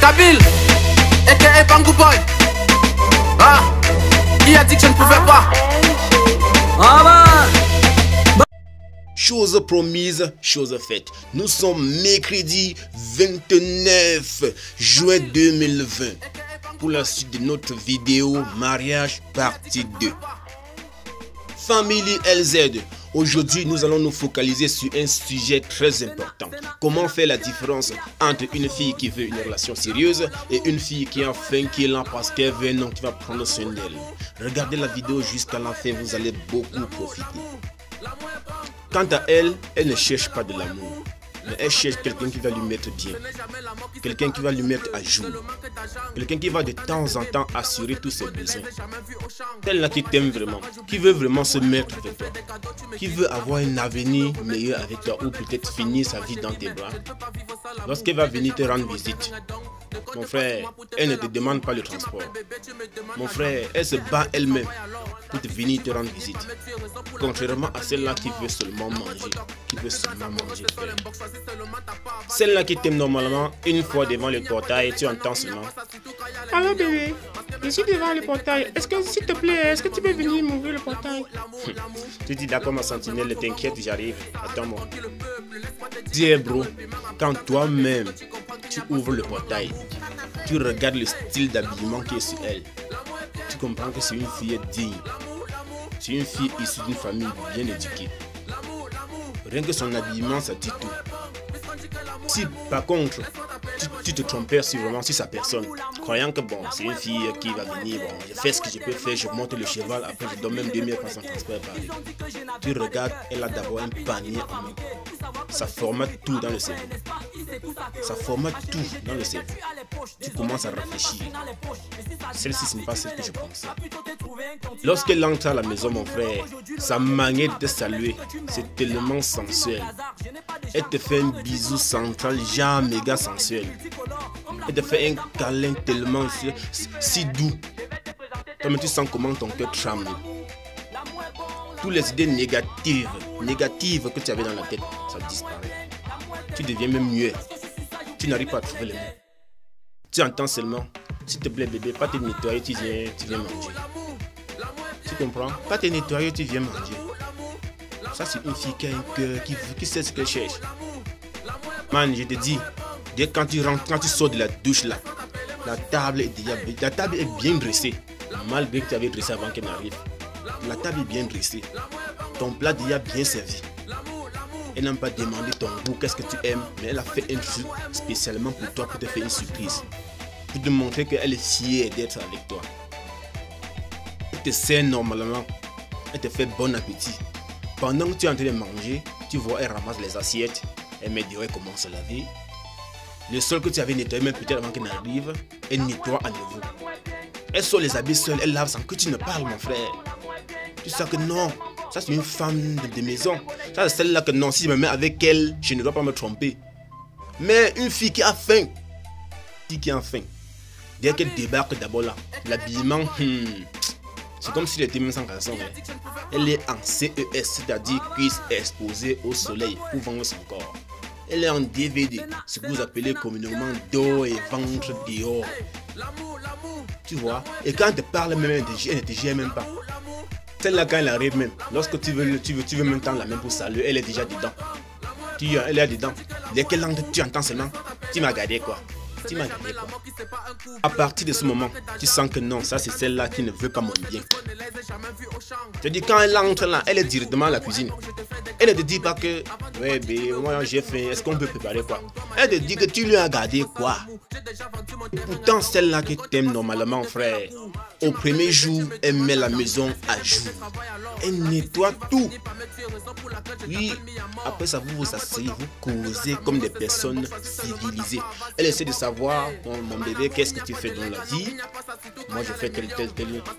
Kabil, aka Bangou Boy. Ah, qui a dit que je ne pouvais pas? Ah bah. Chose promise, chose faite. Nous sommes mercredi 29 juin 2020 pour la suite de notre vidéo mariage partie 2. Family LZ. Aujourd'hui, nous allons nous focaliser sur un sujet très important. Comment faire la différence entre une fille qui veut une relation sérieuse et une fille qui est là parce qu'elle veut un homme qui va prendre soin d'elle. Regardez la vidéo jusqu'à la fin, vous allez beaucoup profiter. Quant à elle, elle ne cherche pas de l'amour, mais elle cherche quelqu'un qui va lui mettre bien, quelqu'un qui va lui mettre à jour, quelqu'un qui va de temps en temps assurer tous ses besoins. Celle-là qui t'aime vraiment, qui veut vraiment se mettre avec toi, qui veut avoir un avenir meilleur avec toi ou peut-être finir sa vie dans tes bras. Lorsqu'elle va venir te rendre visite, mon frère, elle ne te demande pas le transport. Mon frère, elle se bat elle-même pour te venir te rendre visite. Contrairement à celle-là qui veut seulement manger, qui veut seulement manger. Celle-là qui t'aime normalement, une fois devant le portail, tu entends seulement: allô bébé, je suis devant le portail. Est-ce que s'il te plaît, est-ce que tu peux venir m'ouvrir le portail? Tu dis d'accord ma sentinelle, t'inquiète, j'arrive. Attends-moi. Dis bro, quand toi-même tu ouvres le portail, tu regardes le style d'habillement qui est sur elle, tu comprends que c'est une fille digne. C'est une fille issue d'une famille bien éduquée. Rien que son habillement, ça dit tout. Si par contre, tu te trompais sur vraiment sur sa personne, croyant que bon, c'est une fille qui va venir, bon, je fais ce que je peux faire, je monte le cheval, après je donne même 2000 francs sans transport parler. Tu regardes, elle a d'abord un panier en main. Ça formate tout dans le cerveau. Ça formate tout dans le cerveau. Tu commences à réfléchir. Celle-ci, ce n'est pas celle que je pensais. Lorsqu'elle entre à la maison, mon frère, sa manière de te saluer, c'est tellement sensuel. Elle te fait un bisou central, genre méga sensuel. Elle te fait un câlin tellement si doux. Toi-même, tu sens comment ton cœur tremble. Toutes les idées négatives que tu avais dans la tête, ça disparaît. Tu deviens même muet. Tu n'arrives pas à trouver les mots. Tu entends seulement: s'il te plaît bébé, pas te nettoyer, tu viens manger. Tu comprends? Pas te nettoyer, tu viens manger. Ça, c'est une fille qui a un cœur, qui sait ce qu'elle cherche. Man, je te dis, dès quand tu rentres, quand tu sors de la douche là, la table est bien dressée. Malgré que tu avais dressé avant qu'elle n'arrive. La table est bien dressée. Ton plat est déjà bien servi. Elle n'a pas demandé ton goût, qu'est-ce que tu aimes, mais elle a fait un truc spécialement pour toi, pour te faire une surprise. Pour te montrer qu'elle est fière d'être avec toi. Elle te sert normalement. Elle te fait bon appétit. Pendant que tu es en train de manger, tu vois, elle ramasse les assiettes. Elle met dehors, elle commence à laver. Le sol que tu avais nettoyé, même peut-être avant qu'elle n'arrive, elle nettoie à nouveau. Elle sort les habits seule, elle lave sans que tu ne parles, mon frère. Tu sais que non, ça c'est une femme de maison. Ça c'est celle-là que non, si je me mets avec elle, je ne dois pas me tromper. Mais une fille qui a faim, dès qu'elle débarque d'abord là, l'habillement, c'est comme si elle était même sans caleçon. Elle est en CES, c'est-à-dire cuisse exposée au soleil pour vendre son corps. Elle est en DVD, ce que vous appelez communément dos et ventre dehors. Tu vois, et quand elle te parle même, elle ne te gère même pas. Celle-là, quand elle arrive même, lorsque tu veux même tendre la main pour saluer, elle est déjà dedans. Elle est dedans. Dès qu'elle entre, tu entends seulement: tu m'as gardé quoi. Tu m'as gardé quoi. À partir de ce moment, tu sens que non, ça c'est celle-là qui ne veut pas mon bien. Je dis, quand elle entre là, elle est directement à la cuisine. Elle ne te dit pas que ouais, bé, moi j'ai faim, est-ce qu'on peut préparer quoi? Elle te dit que tu lui as gardé quoi. Et pourtant, celle-là qui t'aime normalement, frère, au premier jour, elle met la maison à jour. Elle nettoie tout. Oui, après ça, vous vous asseyez, vous causez comme des personnes civilisées. Elle essaie de savoir: mon bébé, qu'est-ce que tu fais dans la vie? Moi, je fais tel.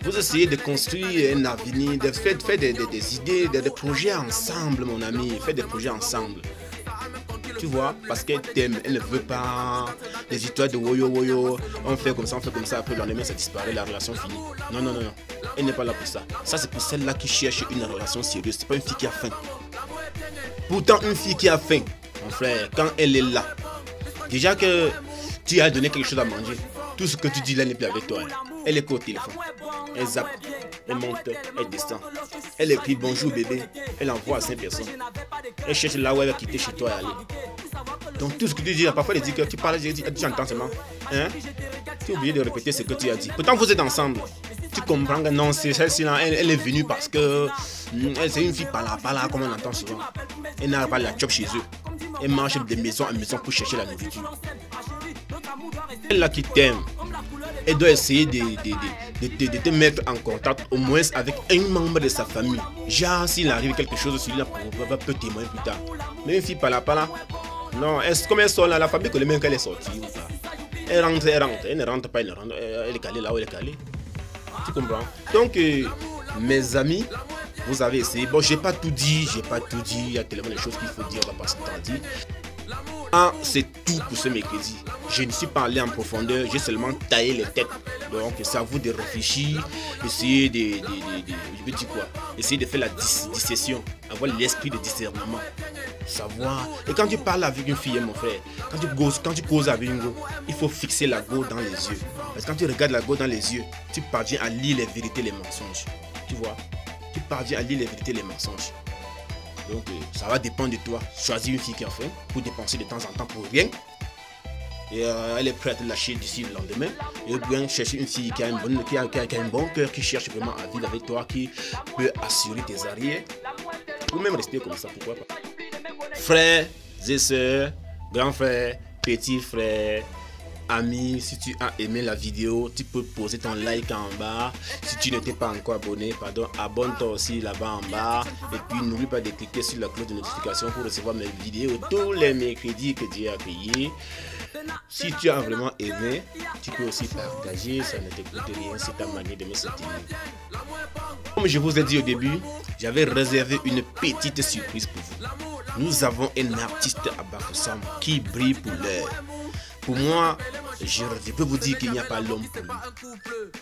Vous essayez de construire un avenir, de faire des idées, des projets ensemble, mon ami. Faites des projets ensemble. Tu vois, parce qu'elle t'aime, elle ne veut pas des histoires de woyo, on fait comme ça, après le lendemain ça disparaît, la relation finie. Non. Elle n'est pas là pour ça. Ça c'est pour celle-là qui cherche une relation sérieuse. C'est pas une fille qui a faim. Pourtant, une fille qui a faim, mon frère, quand elle est là, déjà que Tu as donné quelque chose à manger. Tout ce que tu dis là n'est plus avec toi. Elle est au téléphone. Elle zappe, elle monte, elle descend. Elle écrit bonjour bébé. Elle envoie à 5 personnes. Elle cherche là où elle va quitter chez toi et aller. Donc tout ce que tu dis, parfois elle dit que tu parles, tu entends seulement. Hein? Tu es obligé de répéter ce que tu as dit. Pourtant vous êtes ensemble. Tu comprends que non, c'est celle-ci là, elle est venue parce que c'est une fille par là, comme on entend souvent. Elle n'a pas la job chez eux. Elle marche de maison en maison pour chercher la nourriture. Elle là qui t'aime, elle doit essayer de te mettre en contact au moins avec un membre de sa famille. Genre s'il arrive quelque chose, celui-là peut témoigner plus tard. Mais une fille par là, non, comme elle sort là, la famille connaît même qu'elle est sortie ou pas. Elle rentre, elle ne rentre pas, elle est calée là où elle est calée. Tu comprends? Donc, mes amis, vous avez essayé. Bon, j'ai pas tout dit, il y a tellement de choses qu'il faut dire, on va pas s'entendre. C'est tout pour ce mercredi. Je ne suis pas allé en profondeur, j'ai seulement taillé les têtes. Donc c'est à vous de réfléchir, essayer je veux dire quoi, essayer de faire la discession, avoir l'esprit de discernement, savoir. Et quand tu parles avec une fille, mon frère, quand tu causes avec une go, il faut fixer la go dans les yeux. Parce que quand tu regardes la go dans les yeux, tu parviens à lire les vérités, les mensonges. Tu vois, tu parviens à lire les vérités, les mensonges. Donc ça va dépendre de toi. Choisis une fille qui en fait pour dépenser de temps en temps pour rien. Et elle est prête à te lâcher d'ici le lendemain. Et bien chercher une fille qui a un bon cœur, qui cherche vraiment à vivre avec toi, qui peut assurer tes arrières. Ou même rester comme ça, pourquoi pas. Frères et sœurs, grands frères, petits frères, amis, si tu as aimé la vidéo, tu peux poser ton like en bas. Si tu n'étais pas encore abonné, abonne-toi aussi là-bas en bas. Et puis n'oublie pas de cliquer sur la cloche de notification pour recevoir mes vidéos tous les mercredis que Dieu a payé. Si tu as vraiment aimé, tu peux aussi partager, ça ne te coûte rien, c'est ta manière de me soutenir. Comme je vous ai dit au début, j'avais réservé une petite surprise pour vous. Nous avons un artiste à Bafoussam qui brille pour l'heure. Pour moi, je peux vous dire qu'il n'y a pas l'homme pour lui.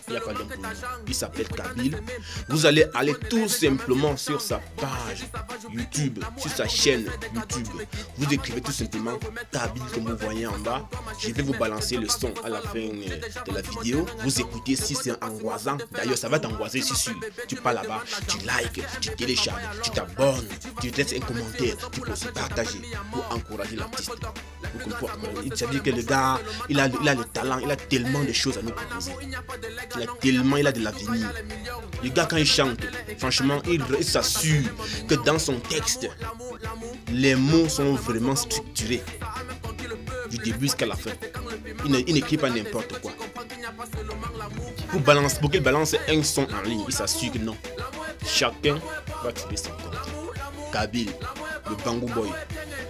Il n'y a pas l'homme pour lui. Il s'appelle Kabil. Vous allez aller tout simplement sur sa page YouTube, sur sa chaîne YouTube. Vous écrivez tout simplement Kabil comme vous voyez en bas. Je vais vous balancer le son à la fin de la vidéo. Vous écoutez si c'est angoissant. D'ailleurs, ça va t'angoisser si tu pars là-bas, tu likes, tu télécharges, tu t'abonnes, tu laisses un commentaire, tu peux aussi partager pour encourager l'artiste. Ça veut dire que le gars, il a le talent, il a tellement de choses à nous proposer. Il a de l'avenir. Le gars, quand il chante, franchement, il s'assure que dans son texte, les mots sont vraiment structurés. Du début jusqu'à la fin. Il n'écrit pas n'importe quoi. Pour qu'il balance un son en ligne, il s'assure que non. Chacun va trouver son compte. Kabil, le Bangou Boy.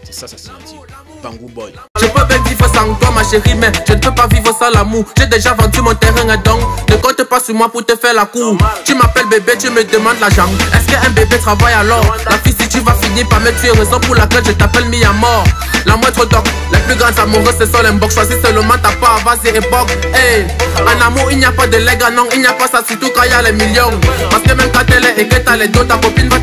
C'est ça sa signature. Bangou Boy. Je peux bien vivre sans toi ma chérie, mais je ne peux pas vivre sans l'amour. J'ai déjà vendu mon terrain donc ne compte pas sur moi pour te faire la cour. Tu m'appelles bébé, tu me demandes l'argent. Est-ce qu'un bébé travaille alors? La fille si tu vas finir par me tuer, raison pour laquelle je t'appelle mis à mort. La moindre doc, les plus grands amoureux c'est seul un box. Choisis seulement ta part, vas-y époque. Hey, en amour il n'y a pas de lègue, non il n'y a pas ça surtout quand il y a les millions. Parce que même quand elle est et que t'as les dos, ta copine va